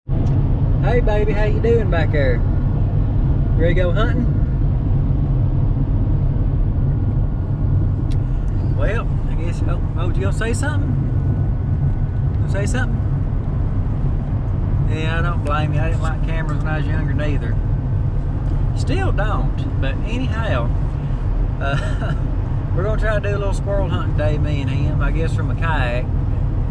Hey baby, how you doing back there? You ready to go hunting? Well, I guess, oh, you gonna say something? Gonna say something? Yeah, I don't blame you. I didn't like cameras when I was younger neither. Still don't, but anyhow, we're gonna try to do a little squirrel hunting day, me and him, I guess from a kayak.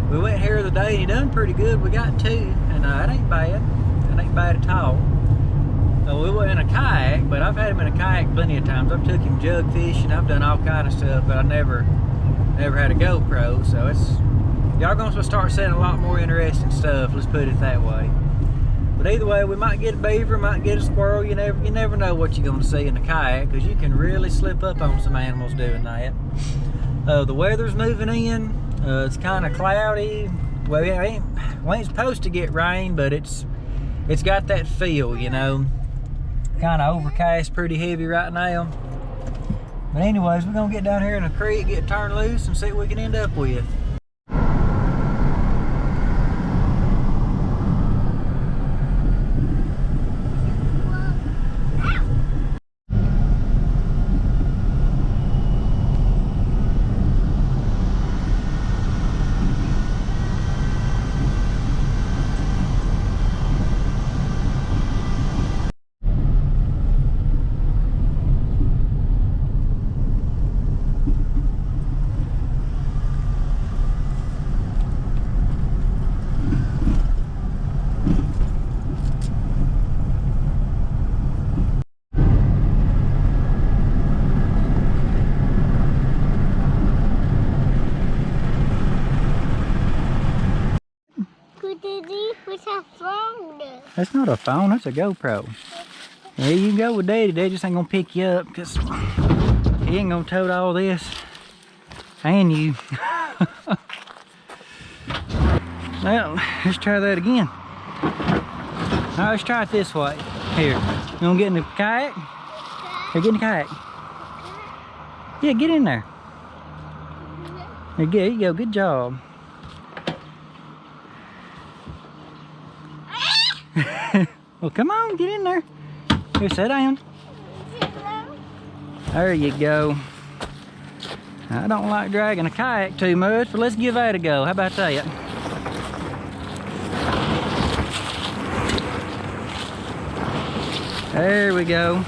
We went here the day and he done pretty good. We got 2, and it ain't bad. It ain't bad at all. We went in a kayak, but I've had him in a kayak plenty of times. I've took him jug fishing, I've done all kind of stuff, but I never had a GoPro, so it's, y'all gonna start seeing a lot more interesting stuff, let's put it that way. But either way, we might get a beaver, might get a squirrel. You never know what you're gonna see in a kayak, because you can really slip up on some animals doing that. The weather's moving in. It's kind of cloudy. Well, it ain't supposed to get rain, but it's got that feel, you know. Kind of overcast, pretty heavy right now. But anyways, we're gonna get down here in the creek, get turned loose, and see what we can end up with. That's not a phone, that's a GoPro. There you go with Daddy. Daddy just ain't gonna pick you up because he ain't gonna tote all this and you. Well, let's try that again. All right, let's try it this way. Here, you wanna get in the kayak? Here, get in the kayak. Yeah, get in there. There you go, good job. Well, come on, get in there. Here, sit down. There you go. I don't like dragging a kayak too much, but let's give that a go. How about that? There we go.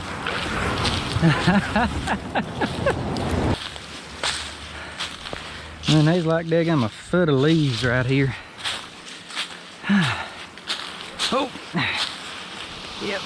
Man, there's like daggum a foot of leaves right here. Oh, yep.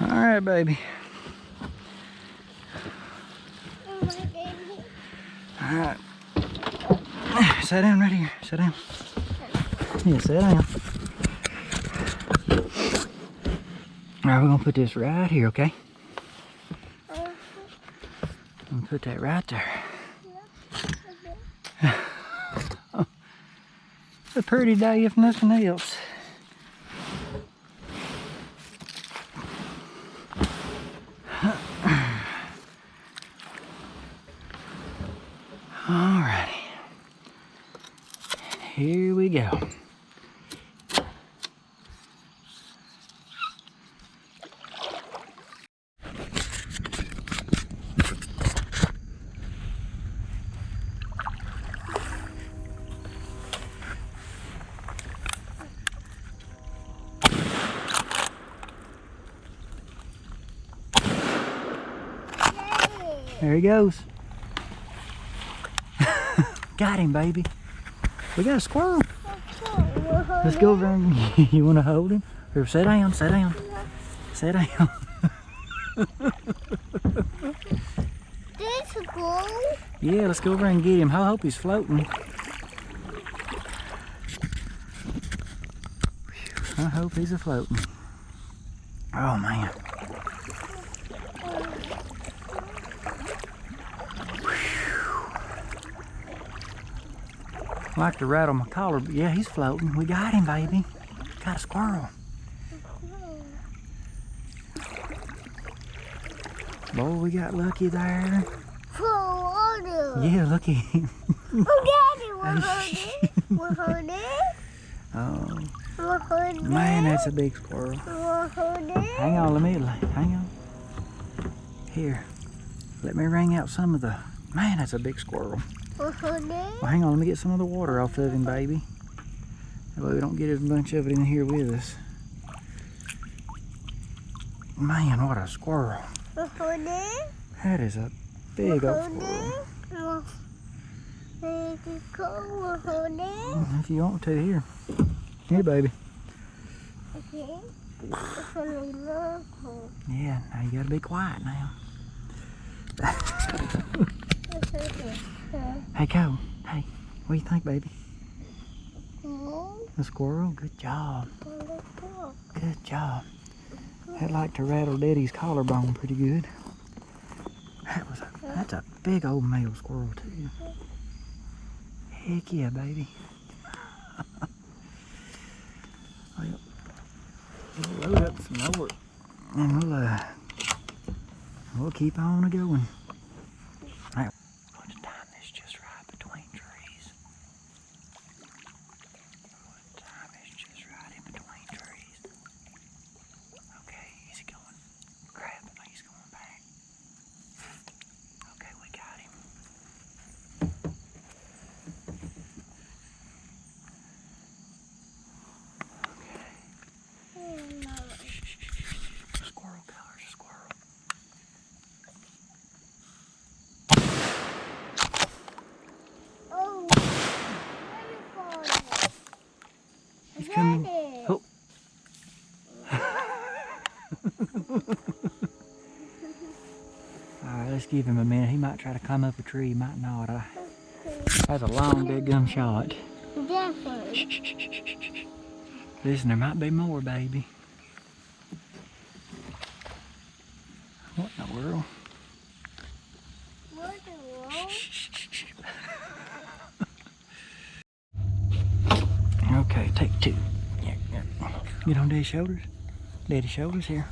All right, baby. All right. Sit down right here. Sit down. Yeah, sit down. All right, we're gonna put this right here, okay? I'm gonna put that right there. It's a pretty day if nothing else. Alrighty, here we go. There he goes. Got him, baby. We got a squirrel. Let's go over and you want to hold him? Here, sit down, sit down. Sit down. This go? Yeah, let's go over and get him. I hope he's floating. I hope he's a floating. Oh man. I like to rattle my collar, but yeah, he's floating. We got him, baby. Got a squirrel. Boy, we got lucky there. Yeah, look at him. Oh, man, that's a big squirrel. Hang on, hang on. Here, let me wring out some of the, man, that's a big squirrel. Well, hang on, let me get some of the water off of him, baby. That way we don't get a bunch of it in here with us. Man, what a squirrel. That is a big old squirrel. If you want to, here. Here, baby. Yeah, now you gotta be quiet now. Hey, go. Hey, what do you think, baby? A squirrel? Good job. Good job. I'd like to rattle Daddy's collarbone pretty good. That's a big old male squirrel, too. Heck yeah, baby. Well, we'll load up some more and we'll keep on going. All right. I'm going to time this just right between trees. I'm going to time this just right in between trees. Okay, is he going? Crap, he's going back. Okay, we got him. Squirrel, there's a squirrel. Oh, He's coming. Oh. Alright, let's give him a minute. He might try to climb up a tree, he might not. That's a long dead gum shot. Definitely. Shh, shh, shh, shh, shh. Listen, there might be more, baby. What in the world? What the world? Okay, take two. Yeah, yeah. Get on Daddy's shoulders. Daddy's shoulders here.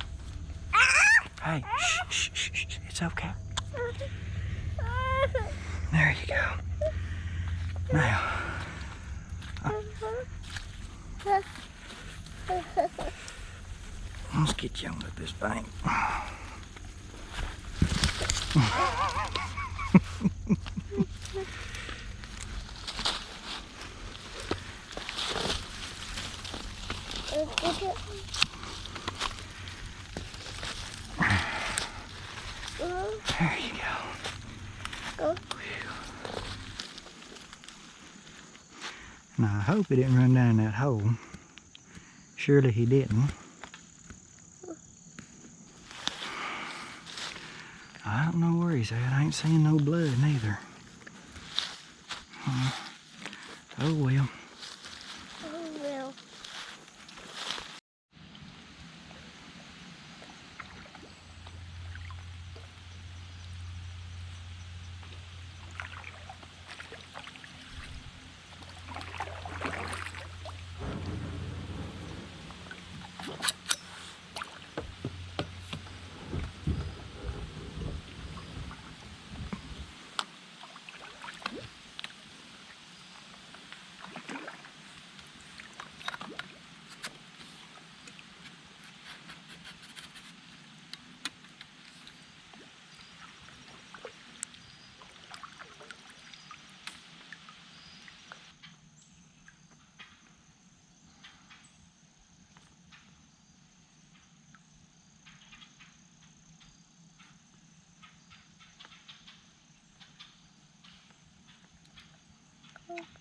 Hey, shh, shh, shh, shh. It's okay. There you go. Now. Let's get you on with this bank. There you go. Now I hope he didn't run down that hole. Surely he didn't. I don't know where he's at. I ain't seen no blood neither. Oh well. Oh well.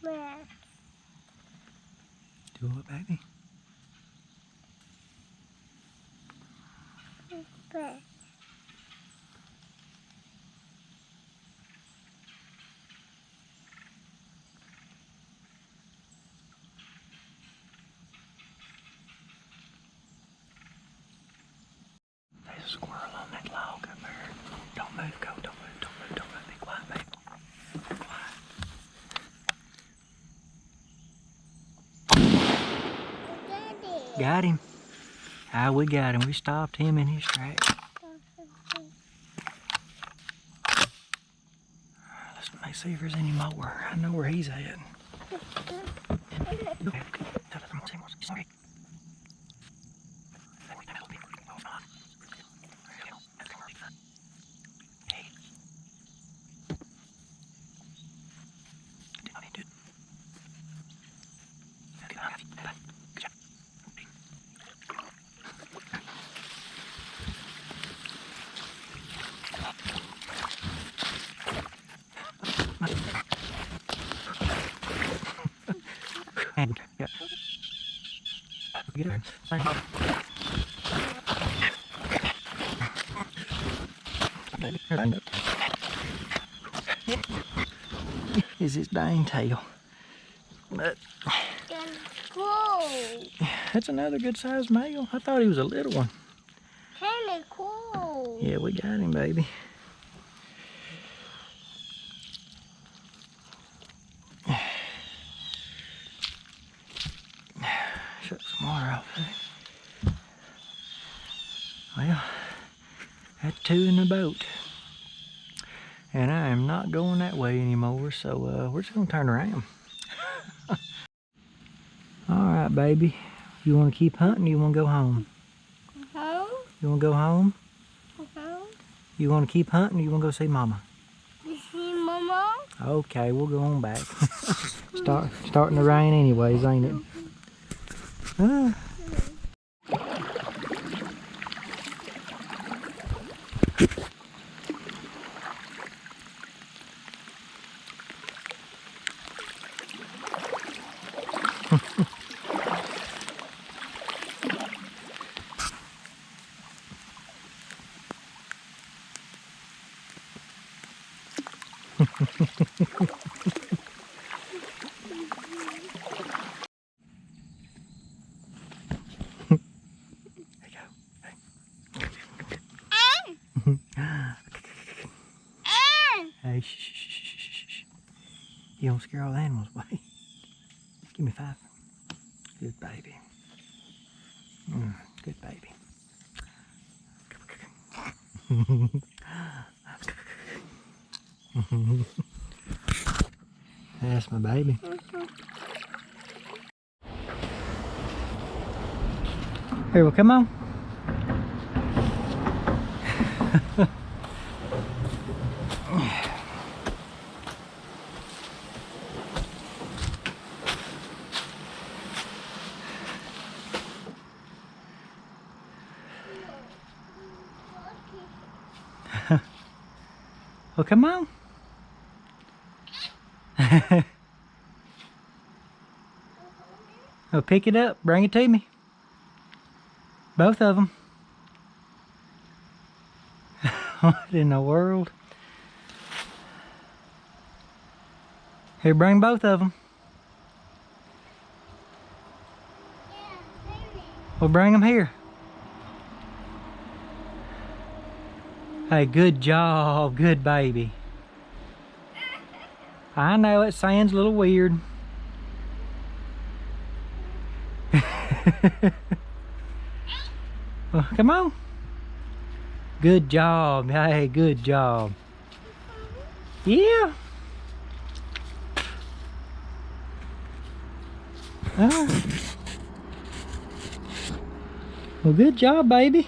Where? Do what, baby? Where? There's a squirrel on that log up there. Don't move, go. Don't move, don't move, don't move. Be quiet, baby. Be quiet. Got him. Ah, we got him. We stopped him in his tracks. Let's see if there's any more. I know where he's at. Yeah. Get her. Is his dang tail. But that's another good sized male. I thought he was a little one. Kind of cool. Yeah, we got him, baby. Shut some water off there. Well, that's two in the boat. And I am not going that way anymore, so we're just gonna turn around. Alright, baby. You wanna keep hunting or you wanna go home? Home? You wanna go home? Home? You wanna keep hunting or you wanna go see Mama? You see Mama? Okay, we'll go on back. Starting to rain anyways, ain't it? Ah. Hey, shh, shh, shh, shh, shh. You don't scare all the animals away. Give me 5. Good baby. Good baby. That's my baby. Here, well, come on. Well, come on. Well, pick it up. Bring it to me. Both of them. What in the world? Here, bring both of them. Well, bring them here. Hey, good job. Good baby. I know it sounds a little weird. Well, come on. Good job. Hey, good job. Yeah. Well, good job, baby.